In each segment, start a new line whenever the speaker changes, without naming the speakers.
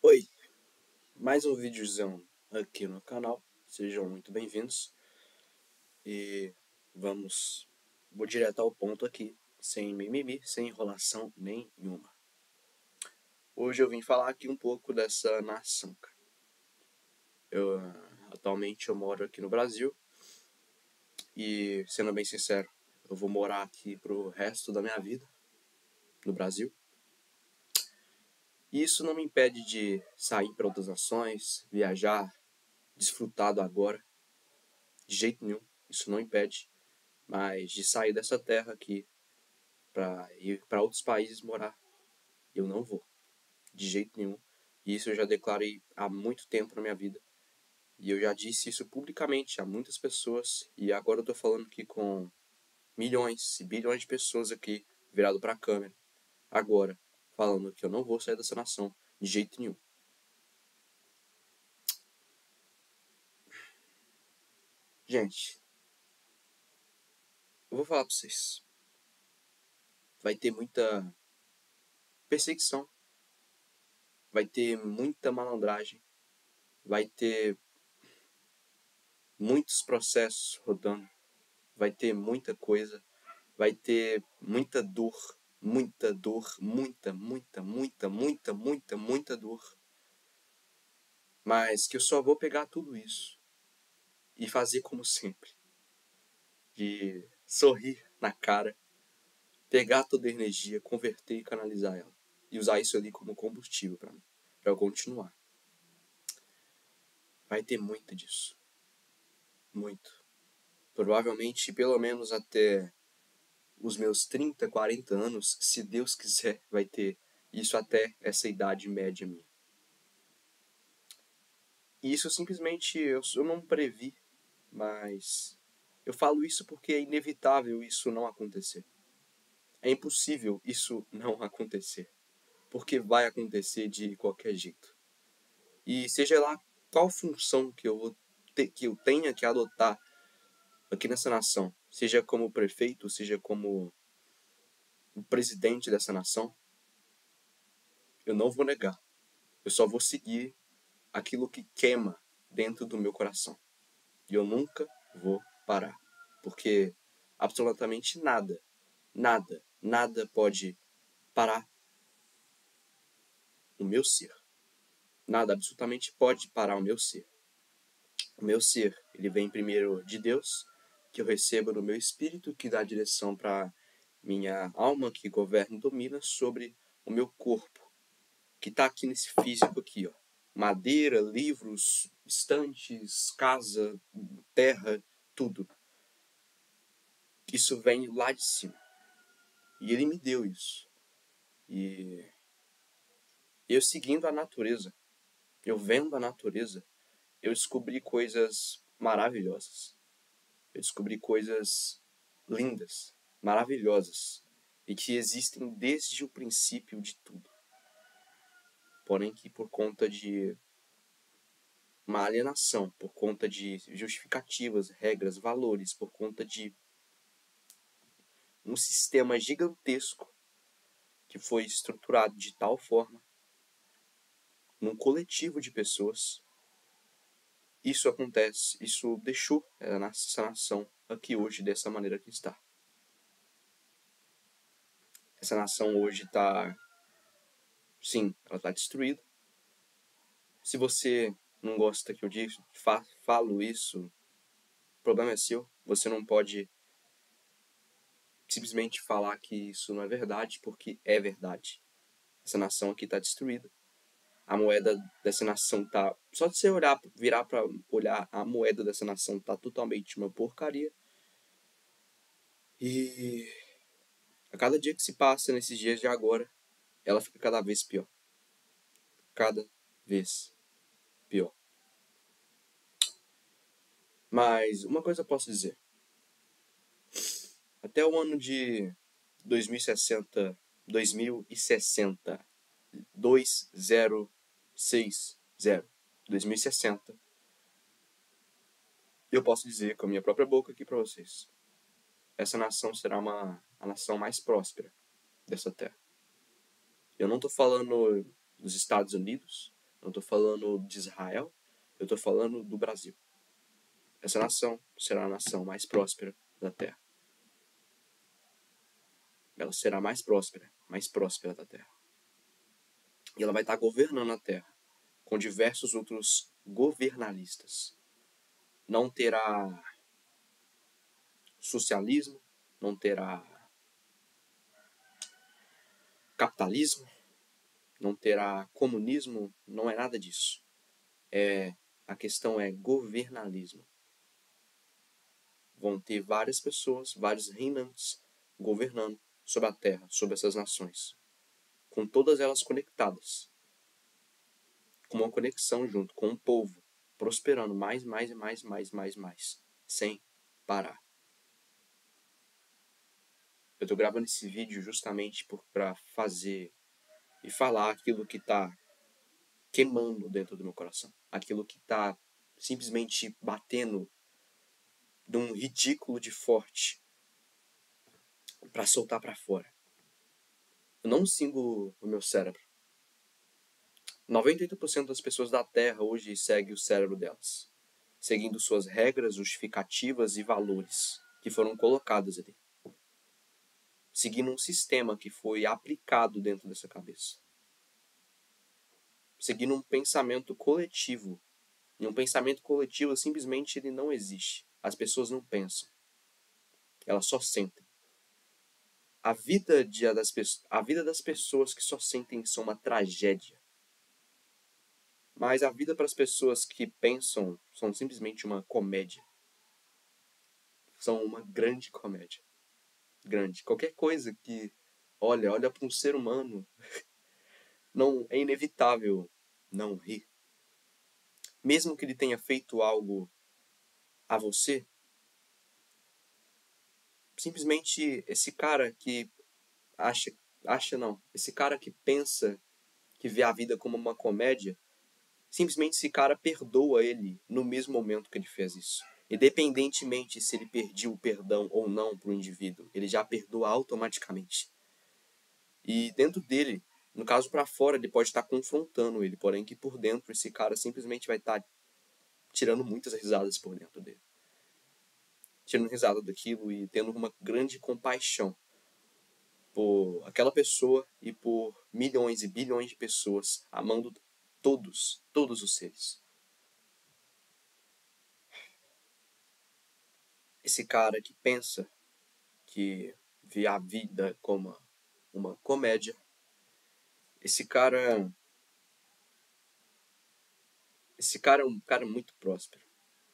Oi, mais um videozão aqui no canal, sejam muito bem-vindos e vou direto ao ponto aqui, sem mimimi, sem enrolação nenhuma. Hoje eu vim falar aqui um pouco dessa nação, cara. Atualmente eu moro aqui no Brasil e, sendo bem sincero, eu vou morar aqui pro resto da minha vida, no Brasil. E isso não me impede de sair para outras nações, viajar, desfrutar do agora, de jeito nenhum, isso não impede. Mas de sair dessa terra aqui para ir para outros países morar, eu não vou, de jeito nenhum. E isso eu já declarei há muito tempo na minha vida. E eu já disse isso publicamente a muitas pessoas. E agora eu tô falando aqui com milhões e bilhões de pessoas aqui, virado para a câmera. Agora, falando que eu não vou sair dessa nação, de jeito nenhum. Gente, eu vou falar pra vocês. Vai ter muita perseguição. Vai ter muita malandragem. Vai ter muitos processos rodando, vai ter muita coisa, vai ter muita dor, muita dor, muita dor. Mas que eu só vou pegar tudo isso e fazer como sempre. De sorrir na cara, pegar toda a energia, converter e canalizar ela. E usar isso ali como combustível para mim, para eu continuar. Vai ter muito disso. Muito. Provavelmente, pelo menos até os meus 30, 40 anos, se Deus quiser, vai ter isso até essa idade média minha. E isso simplesmente eu não previ, mas eu falo isso porque é inevitável isso não acontecer. É impossível isso não acontecer, porque vai acontecer de qualquer jeito. E seja lá qual função que eu tenha que adotar aqui nessa nação, seja como prefeito, seja como o presidente dessa nação, eu não vou negar. Eu só vou seguir aquilo que queima dentro do meu coração. E eu nunca vou parar. Porque absolutamente nada pode parar o meu ser. Nada absolutamente pode parar o meu ser. O meu ser, ele vem primeiro de Deus, que eu recebo no meu espírito, que dá direção para minha alma, que governa e domina sobre o meu corpo, que está aqui nesse físico aqui, ó. Madeira, livros, estantes, casa, terra, tudo. Isso vem lá de cima. E ele me deu isso. E eu seguindo a natureza, eu vendo a natureza, eu descobri coisas maravilhosas. Eu descobri coisas lindas, maravilhosas. E que existem desde o princípio de tudo. Porém que por conta de uma alienação, por conta de justificativas, regras, valores, por conta de um sistema gigantesco que foi estruturado de tal forma, num coletivo de pessoas, isso acontece, isso deixou essa nação aqui hoje dessa maneira que está. Essa nação hoje está, sim, ela está destruída. Se você não gosta que eu falo isso, o problema é seu. Você não pode simplesmente falar que isso não é verdade, porque é verdade. Essa nação aqui está destruída. A moeda dessa nação tá... Só de você virar para olhar, a moeda dessa nação tá totalmente uma porcaria. E a cada dia que se passa nesses dias de agora, ela fica cada vez pior. Cada vez pior. Mas uma coisa eu posso dizer. Até o ano de 2060, 2060, 2060, eu posso dizer com a minha própria boca aqui para vocês. Essa nação será a nação mais próspera dessa terra. Eu não estou falando dos Estados Unidos, Não estou falando de Israel, eu estou falando do Brasil. Essa nação será a nação mais próspera da Terra. Ela será mais próspera da Terra. E ela vai estar governando a Terra com diversos outros governalistas. Não terá socialismo, não terá capitalismo, não terá comunismo, não é nada disso. A questão é governalismo. Vão ter várias pessoas, vários reinantes governando sobre a terra, sobre essas nações, com todas elas conectadas, com uma conexão junto com o povo, prosperando mais, sem parar. Eu estou gravando esse vídeo justamente para fazer e falar aquilo que está queimando dentro do meu coração, aquilo que está simplesmente batendo de um ridículo de forte para soltar para fora. Eu não sigo o meu cérebro. 98% das pessoas da Terra hoje seguem o cérebro delas, seguindo suas regras, justificativas e valores que foram colocados ali, seguindo um sistema que foi aplicado dentro dessa cabeça, seguindo um pensamento coletivo. E um pensamento coletivo simplesmente ele não existe. As pessoas não pensam, elas só sentem. A vida das pessoas que só sentem são uma tragédia. Mas a vida para as pessoas que pensam são simplesmente uma comédia. São uma grande comédia. Grande. Qualquer coisa que olha para um ser humano, não é inevitável não rir. Mesmo que ele tenha feito algo a você, simplesmente esse cara que esse cara que pensa que vê a vida como uma comédia, simplesmente esse cara perdoa ele no mesmo momento que ele fez isso. Independentemente se ele pediu o perdão ou não para o indivíduo, ele já perdoa automaticamente. E dentro dele, no caso para fora, ele pode estar confrontando ele, porém que por dentro esse cara simplesmente vai estar tirando muitas risadas por dentro dele. Tirando risada daquilo e tendo uma grande compaixão por aquela pessoa e por milhões e bilhões de pessoas, amando todos os seres. Esse cara que pensa que vê a vida como uma comédia, esse cara é um cara muito próspero.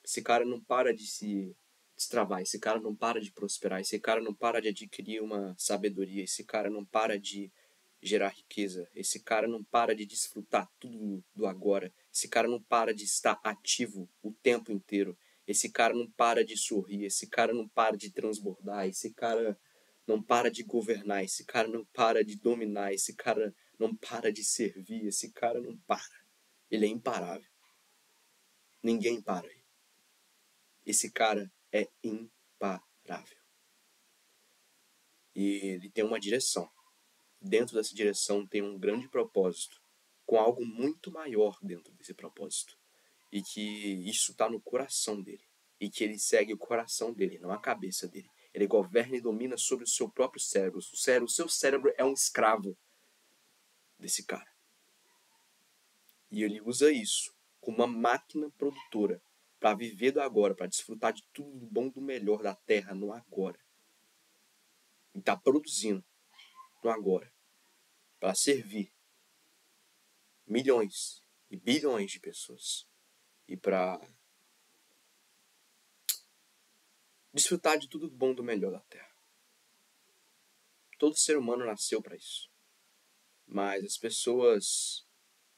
Esse cara não para de se destravar, esse cara não para de prosperar, esse cara não para de adquirir uma sabedoria, esse cara não para de gerar riqueza, esse cara não para de desfrutar tudo do agora, esse cara não para de estar ativo o tempo inteiro, esse cara não para de sorrir, esse cara não para de transbordar, esse cara não para de governar, esse cara não para de dominar, esse cara não para de servir, esse cara não para. Ele é imparável. Ninguém para ele. Esse cara é imparável. E ele tem uma direção. Dentro dessa direção tem um grande propósito, com algo muito maior dentro desse propósito. E que isso está no coração dele. E que ele segue o coração dele, não a cabeça dele. Ele governa e domina sobre o seu próprio cérebro. O seu cérebro é um escravo desse cara. E ele usa isso como uma máquina produtora para viver do agora, para desfrutar de tudo do bom do melhor da terra no agora. E está produzindo no agora para servir milhões e bilhões de pessoas e para desfrutar de tudo do bom do melhor da terra. Todo ser humano nasceu para isso. Mas as pessoas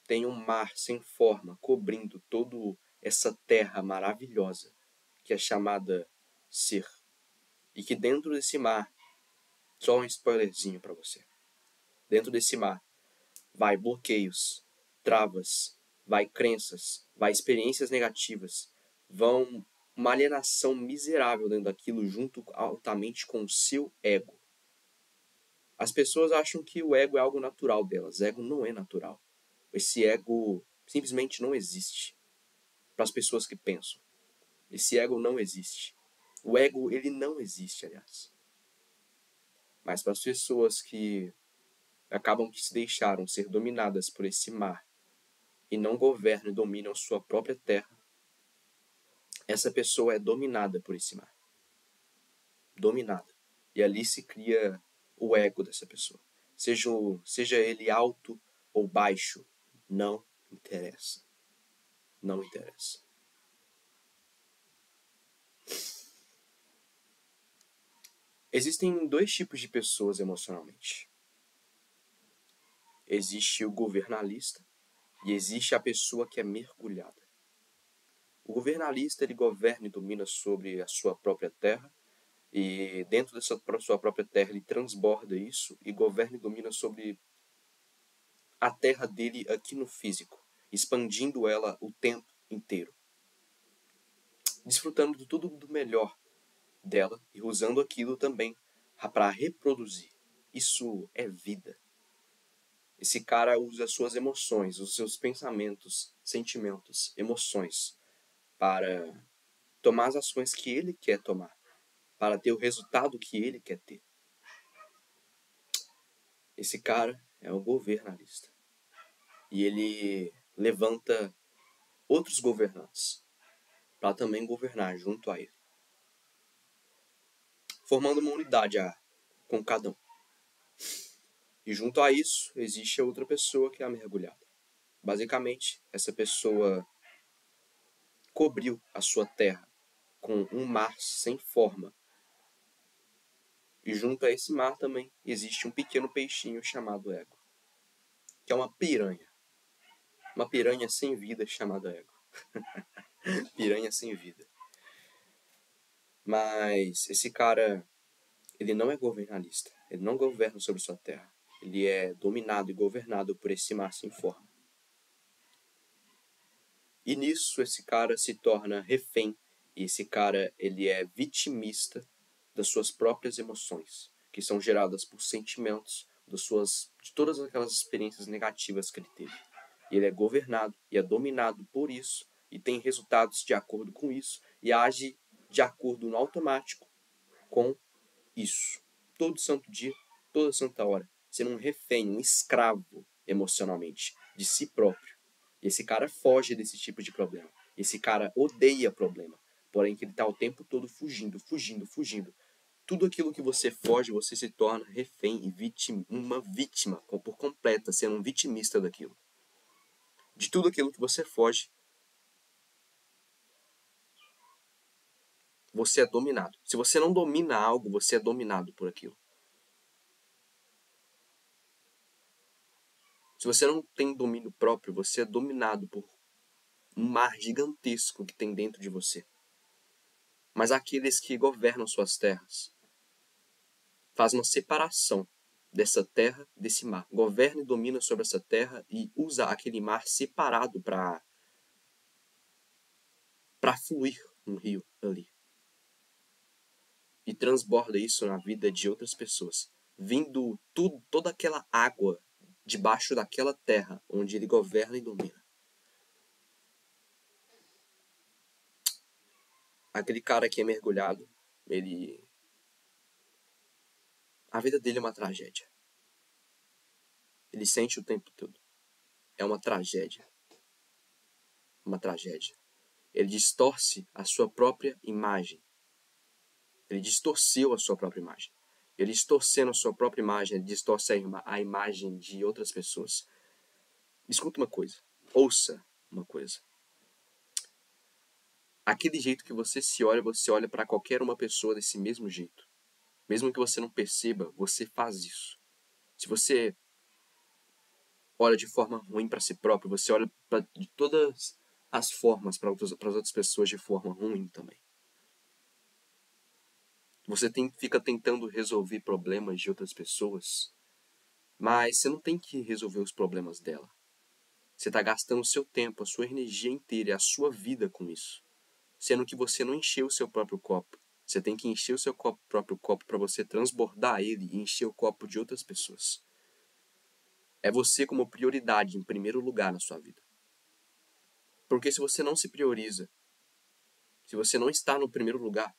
têm um mar sem forma cobrindo toda essa terra maravilhosa que é chamada ser. E que dentro desse mar, só um spoilerzinho para você. Dentro desse mar vai bloqueios, travas, vai crenças, vai experiências negativas, vão uma alienação miserável dentro daquilo junto altamente com o seu ego. As pessoas acham que o ego é algo natural delas. Ego não é natural. Esse ego simplesmente não existe para as pessoas que pensam. Esse ego não existe. O ego, ele não existe, aliás. Mas para as pessoas que acabam que se deixaram ser dominadas por esse mar e não governam e dominam sua própria terra, essa pessoa é dominada por esse mar. Dominada. E ali se cria o ego dessa pessoa. Seja ele alto ou baixo, não interessa. Não interessa. Existem dois tipos de pessoas emocionalmente. Existe o governalista e existe a pessoa que é mergulhada. O governalista, ele governa e domina sobre a sua própria terra, e dentro dessa sua própria terra ele transborda isso e governa e domina sobre a terra dele aqui no físico, expandindo ela o tempo inteiro, desfrutando de tudo do melhor dela e usando aquilo também para reproduzir. Isso é vida. Esse cara usa as suas emoções, os seus pensamentos, sentimentos, emoções para tomar as ações que ele quer tomar, para ter o resultado que ele quer ter. Esse cara é um governalista. E ele levanta outros governantes para também governar junto a ele, formando uma unidade com cada um. E junto a isso, existe a outra pessoa que é a mergulhada. Basicamente, essa pessoa cobriu a sua terra com um mar sem forma. E junto a esse mar também existe um pequeno peixinho chamado ego, que é uma piranha. Uma piranha sem vida chamada ego. Piranha sem vida. Mas esse cara, ele não é governalista. Ele não governa sobre sua terra. Ele é dominado e governado por esse mar sem forma. E nisso esse cara se torna refém. E esse cara, ele é vitimista das suas próprias emoções, que são geradas por sentimentos de todas aquelas experiências negativas que ele teve. E ele é governado e é dominado por isso e tem resultados de acordo com isso e age de acordo no automático com isso. Todo santo dia, toda santa hora, sendo um refém, um escravo emocionalmente de si próprio. E esse cara foge desse tipo de problema. Esse cara odeia problema. Porém, que ele está o tempo todo fugindo. Tudo aquilo que você foge, você se torna refém e uma vítima por completa, sendo um vitimista daquilo. De tudo aquilo que você foge, você é dominado. Se você não domina algo, você é dominado por aquilo. Se você não tem domínio próprio, você é dominado por um mar gigantesco que tem dentro de você. Mas aqueles que governam suas terras fazem uma separação dessa terra, desse mar. Governa e domina sobre essa terra e usa aquele mar separado para fluir um rio ali. E transborda isso na vida de outras pessoas. Vindo toda aquela água debaixo daquela terra onde ele governa e domina. Aquele cara que é mergulhado, a vida dele é uma tragédia. Ele sente o tempo todo. É uma tragédia. Uma tragédia. Ele distorce a sua própria imagem. Ele distorceu a sua própria imagem. Ele distorcendo a sua própria imagem, ele distorce a imagem de outras pessoas. Escuta uma coisa. Ouça uma coisa. Aquele jeito que você olha para qualquer uma pessoa desse mesmo jeito. Mesmo que você não perceba, você faz isso. Se você olha de forma ruim para si próprio, você olha de todas as formas para as outras pessoas de forma ruim também. Você fica tentando resolver problemas de outras pessoas, mas você não tem que resolver os problemas dela. Você está gastando o seu tempo, a sua energia inteira e a sua vida com isso. Sendo que você não encheu o seu próprio copo. Você tem que encher o seu próprio copo para você transbordar ele e encher o copo de outras pessoas. É você como prioridade em primeiro lugar na sua vida. Porque se você não se prioriza, se você não está no primeiro lugar,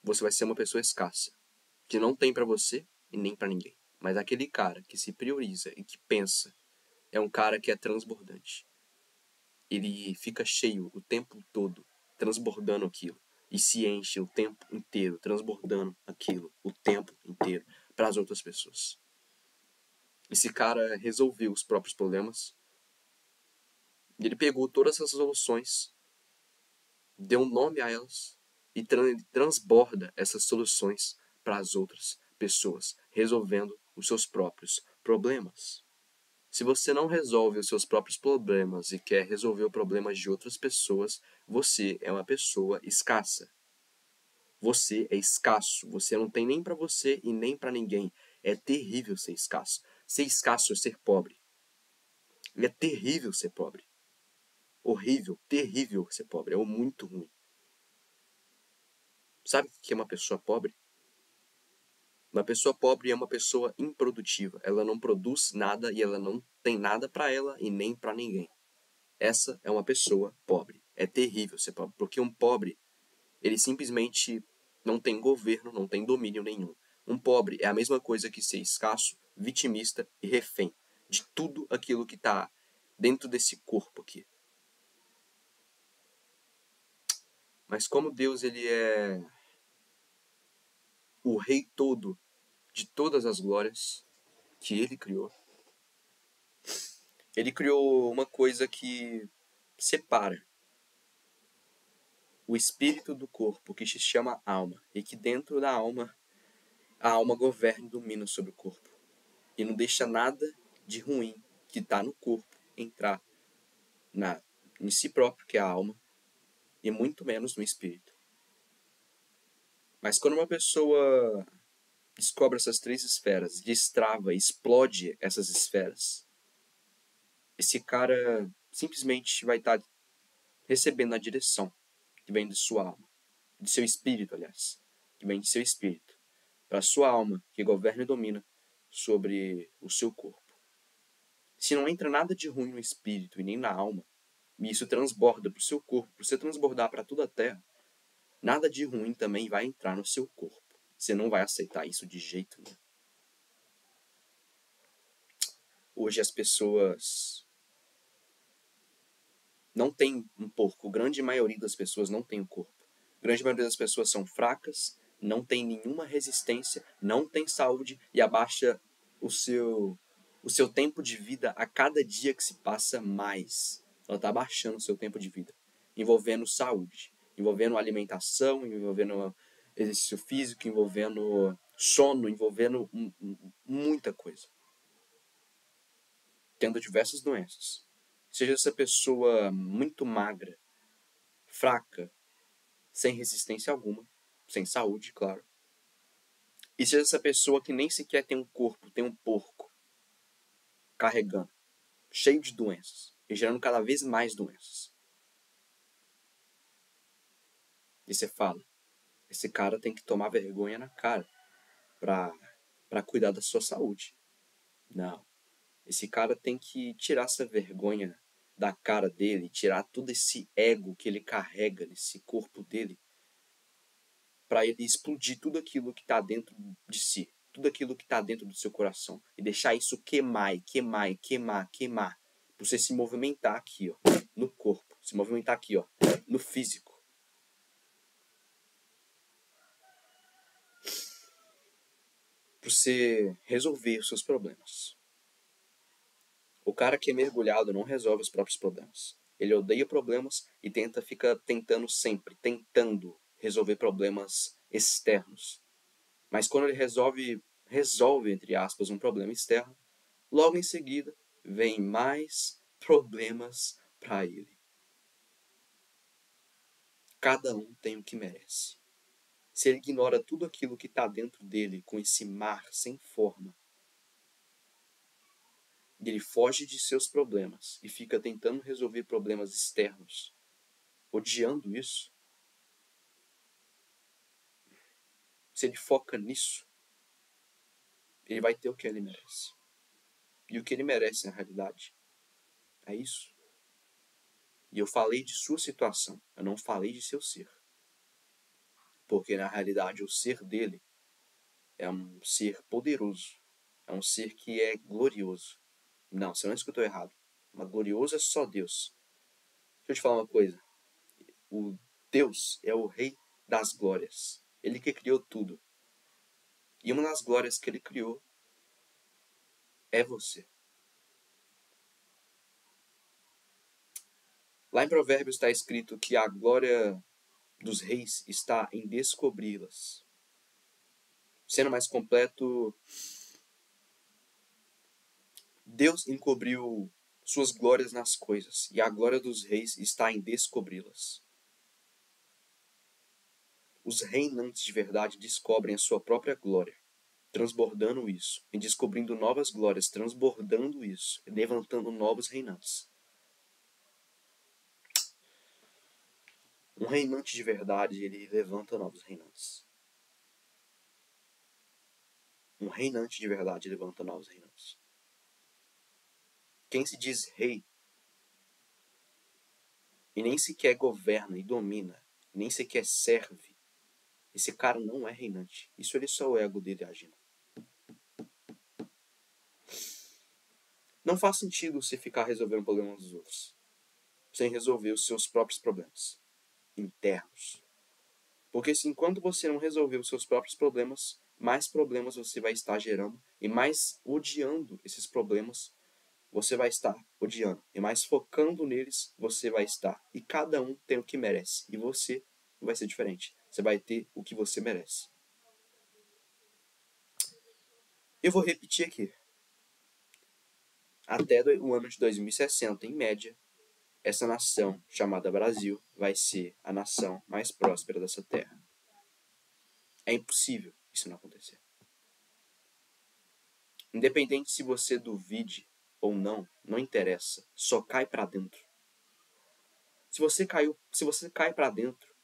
você vai ser uma pessoa escassa, que não tem para você e nem para ninguém. Mas aquele cara que se prioriza e que pensa é um cara que é transbordante. Ele fica cheio o tempo todo, transbordando aquilo. E se enche o tempo inteiro, transbordando aquilo o tempo inteiro para as outras pessoas. Esse cara resolveu os próprios problemas. Ele pegou todas essas soluções, deu um nome a elas e transborda essas soluções para as outras pessoas, resolvendo os seus próprios problemas. Se você não resolve os seus próprios problemas e quer resolver os problemas de outras pessoas, você é uma pessoa escassa. Você é escasso. Você não tem nem para você e nem para ninguém. É terrível ser escasso. Ser escasso é ser pobre. É terrível ser pobre. Horrível, terrível ser pobre. É muito ruim. Sabe o que é uma pessoa pobre? Uma pessoa pobre é uma pessoa improdutiva. Ela não produz nada e ela não tem nada para ela e nem para ninguém. Essa é uma pessoa pobre. É terrível ser pobre, porque um pobre, ele simplesmente não tem governo, não tem domínio nenhum. Um pobre é a mesma coisa que ser escasso, vitimista e refém de tudo aquilo que está dentro desse corpo aqui. Mas como Deus ele é o rei todo de todas as glórias que ele criou uma coisa que separa o espírito do corpo, que se chama alma, e que dentro da alma, a alma governa e domina sobre o corpo. E não deixa nada de ruim que está no corpo entrar em si próprio, que é a alma, e muito menos no espírito. Mas quando uma pessoa descobre essas três esferas, destrava, explode essas esferas, esse cara simplesmente vai estar recebendo a direção que vem de sua alma, de seu espírito, aliás, que vem de seu espírito, para a sua alma, que governa e domina sobre o seu corpo. Se não entra nada de ruim no espírito e nem na alma, e isso transborda para o seu corpo, para você transbordar para toda a terra, nada de ruim também vai entrar no seu corpo. Você não vai aceitar isso de jeito nenhum. Hoje as pessoas não têm um porco. A grande maioria das pessoas não tem um corpo. A grande maioria das pessoas são fracas, não tem nenhuma resistência, não tem saúde e abaixa o seu tempo de vida a cada dia que se passa mais. Ela está abaixando o seu tempo de vida, envolvendo saúde, envolvendo alimentação, envolvendo exercício físico, envolvendo sono, envolvendo muita coisa. Tendo diversas doenças. Seja essa pessoa muito magra, fraca, sem resistência alguma, sem saúde, claro. E seja essa pessoa que nem sequer tem um corpo, tem um porco carregando, cheio de doenças, e gerando cada vez mais doenças. E você fala, esse cara tem que tomar vergonha na cara para cuidar da sua saúde. Não. Esse cara tem que tirar essa vergonha da cara dele, tirar todo esse ego que ele carrega nesse corpo dele, para ele explodir tudo aquilo que está dentro de si, tudo aquilo que está dentro do seu coração, e deixar isso queimar, para você se movimentar aqui, ó, no corpo, se movimentar aqui, ó, no físico. Para você resolver os seus problemas. O cara que é mergulhado não resolve os próprios problemas. Ele odeia problemas e fica tentando sempre, tentando resolver problemas externos. Mas quando ele resolve, entre aspas, um problema externo, logo em seguida vem mais problemas para ele. Cada um tem o que merece. Se ele ignora tudo aquilo que está dentro dele com esse mar sem forma, e ele foge de seus problemas e fica tentando resolver problemas externos, odiando isso, se ele foca nisso, ele vai ter o que ele merece. E o que ele merece, na realidade, é isso. E eu falei de sua situação, eu não falei de seu ser. Porque na realidade o ser dele é um ser poderoso, é um ser que é glorioso. Não, você não escutou errado. Mas glorioso é só Deus. Deixa eu te falar uma coisa. O Deus é o rei das glórias. Ele que criou tudo. E uma das glórias que ele criou é você. Lá em Provérbios está escrito que a glória dos reis está em descobri-las. Sendo mais completo, Deus encobriu suas glórias nas coisas, e a glória dos reis está em descobri-las. Os reinantes de verdade descobrem a sua própria glória, transbordando isso, e descobrindo novas glórias, transbordando isso, e levantando novos reinantes. Um reinante de verdade, ele levanta novos reinantes. Um reinante de verdade levanta novos reinantes. Quem se diz rei e nem sequer governa e domina, nem sequer serve, esse cara não é reinante. Isso ele só é o ego dele agindo. Não faz sentido você ficar resolvendo problemas dos outros sem resolver os seus próprios problemas internos. Porque se enquanto você não resolver os seus próprios problemas, mais problemas você vai estar gerando e mais odiando esses problemas você vai estar odiando. E mais focando neles você vai estar. E cada um tem o que merece. E você vai ser diferente. Você vai ter o que você merece. Eu vou repetir aqui. Até o ano de 2060, em média, essa nação, chamada Brasil, vai ser a nação mais próspera dessa terra. É impossível isso não acontecer. Independente se você duvide ou não, não interessa. Só cai pra dentro. Se você cai pra dentro,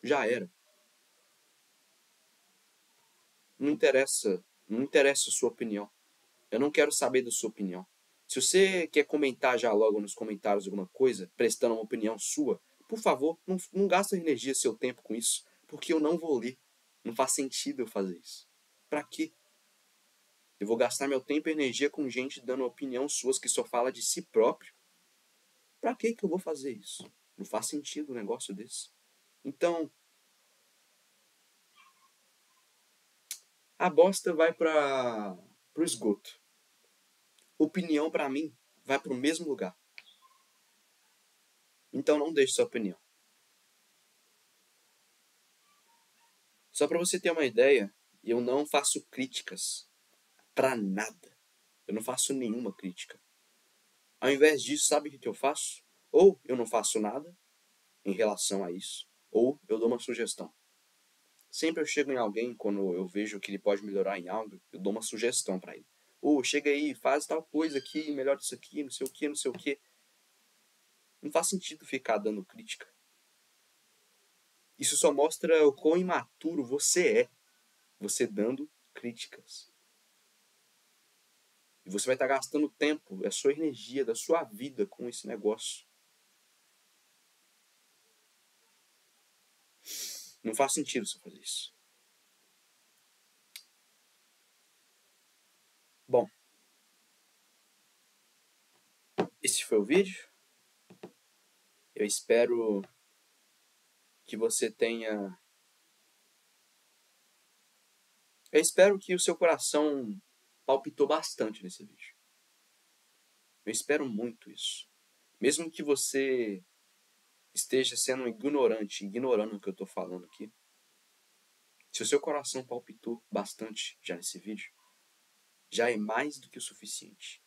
já era. Não interessa a sua opinião. Eu não quero saber da sua opinião. Se você quer comentar já logo nos comentários alguma coisa, prestando uma opinião sua, por favor, não gasta energia, seu tempo com isso, porque eu não vou ler. Não faz sentido eu fazer isso. Pra quê? Eu vou gastar meu tempo e energia com gente dando opinião suas que só fala de si próprio. Pra que eu vou fazer isso? Não faz sentido um negócio desse. Então, a bosta vai pro esgoto. Opinião, pra mim, vai pro mesmo lugar. Então não deixe sua opinião. Só pra você ter uma ideia, eu não faço críticas pra nada. Eu não faço nenhuma crítica. Ao invés disso, sabe o que eu faço? Ou eu não faço nada em relação a isso, ou eu dou uma sugestão. Sempre eu chego em alguém, quando eu vejo que ele pode melhorar em algo, eu dou uma sugestão pra ele. Ou chega aí, faz tal coisa aqui, melhora isso aqui, não sei o que, não sei o que. Não faz sentido ficar dando crítica. Isso só mostra o quão imaturo você é, você dando críticas. E você vai estar gastando tempo, a sua energia, da sua vida com esse negócio. Não faz sentido você fazer isso. Bom, esse foi o vídeo. Eu espero que você tenha... Eu espero que o seu coração palpitou bastante nesse vídeo. Eu espero muito isso. Mesmo que você esteja sendo ignorante, ignorando o que eu estou falando aqui, se o seu coração palpitou bastante já nesse vídeo, já é mais do que o suficiente.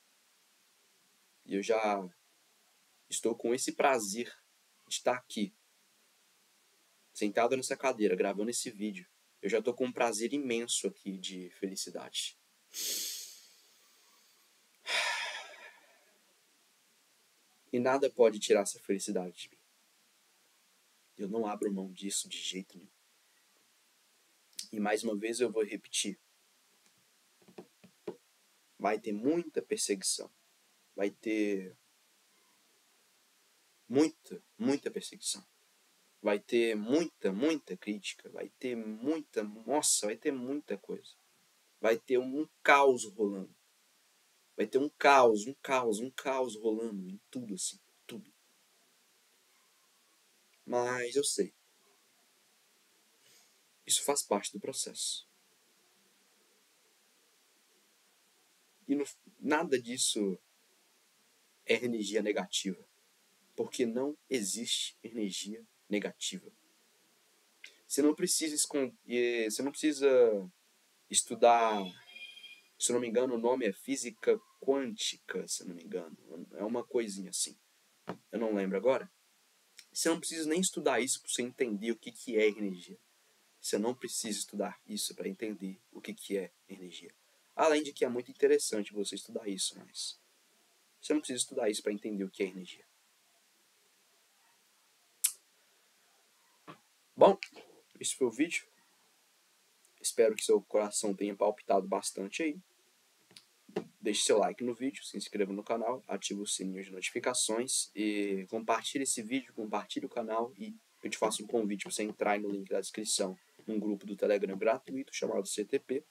E eu já estou com esse prazer de estar aqui, sentado nessa cadeira, gravando esse vídeo. Eu já estou com um prazer imenso aqui de felicidade. E nada pode tirar essa felicidade de mim. Eu não abro mão disso de jeito nenhum. E mais uma vez eu vou repetir. Vai ter muita perseguição. Vai ter muita perseguição. Vai ter muita crítica, vai ter vai ter muita coisa. Vai ter um caos rolando. Vai ter um caos rolando em tudo assim, tudo. Mas eu sei. Isso faz parte do processo. E nada disso é energia negativa. Porque não existe energia negativa. Você não precisa estudar, se eu não me engano, o nome é física quântica, se eu não me engano. É uma coisinha assim. Eu não lembro agora. Você não precisa nem estudar isso para você entender o que é energia. Você não precisa estudar isso para entender o que é energia. Além de que é muito interessante você estudar isso, mas você não precisa estudar isso para entender o que é energia. Bom, esse foi o vídeo. Espero que seu coração tenha palpitado bastante aí. Deixe seu like no vídeo, se inscreva no canal, ative o sininho de notificações e compartilhe esse vídeo, compartilhe o canal e eu te faço um convite para você entrar aí no link da descrição num grupo do Telegram gratuito chamado CTP,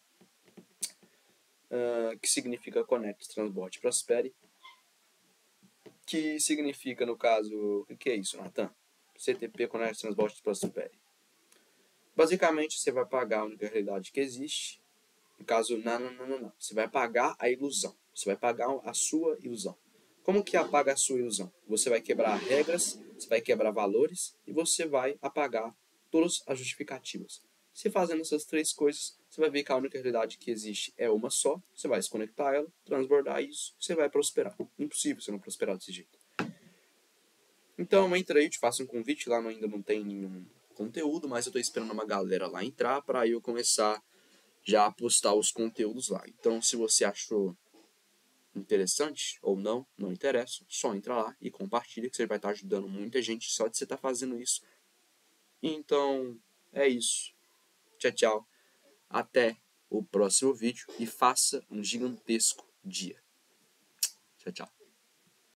que significa Conecte, Transborde, Prospere, que significa, no caso, o que é isso, Nathan? CTP, Conecte, Transborde, Prospere. Basicamente, você vai pagar a única realidade que existe. No caso, não. Você vai pagar a ilusão. Você vai pagar a sua ilusão. Como que apaga a sua ilusão? Você vai quebrar regras, você vai quebrar valores e você vai apagar todas as justificativas. Se fazendo essas três coisas, você vai ver que a única realidade que existe é uma só. Você vai desconectar ela, transbordar isso, você vai prosperar. Impossível você não prosperar desse jeito. Então, entra aí, te faço um convite. Lá ainda não tem nenhum conteúdo, mas eu estou esperando uma galera lá entrar para eu começar já postar os conteúdos lá. Então, se você achou interessante ou não interessa, só entra lá e compartilha, que você vai estar ajudando muita gente só de você estar fazendo isso. Então, é isso. Tchau, tchau. Até o próximo vídeo e faça um gigantesco dia. Tchau, tchau.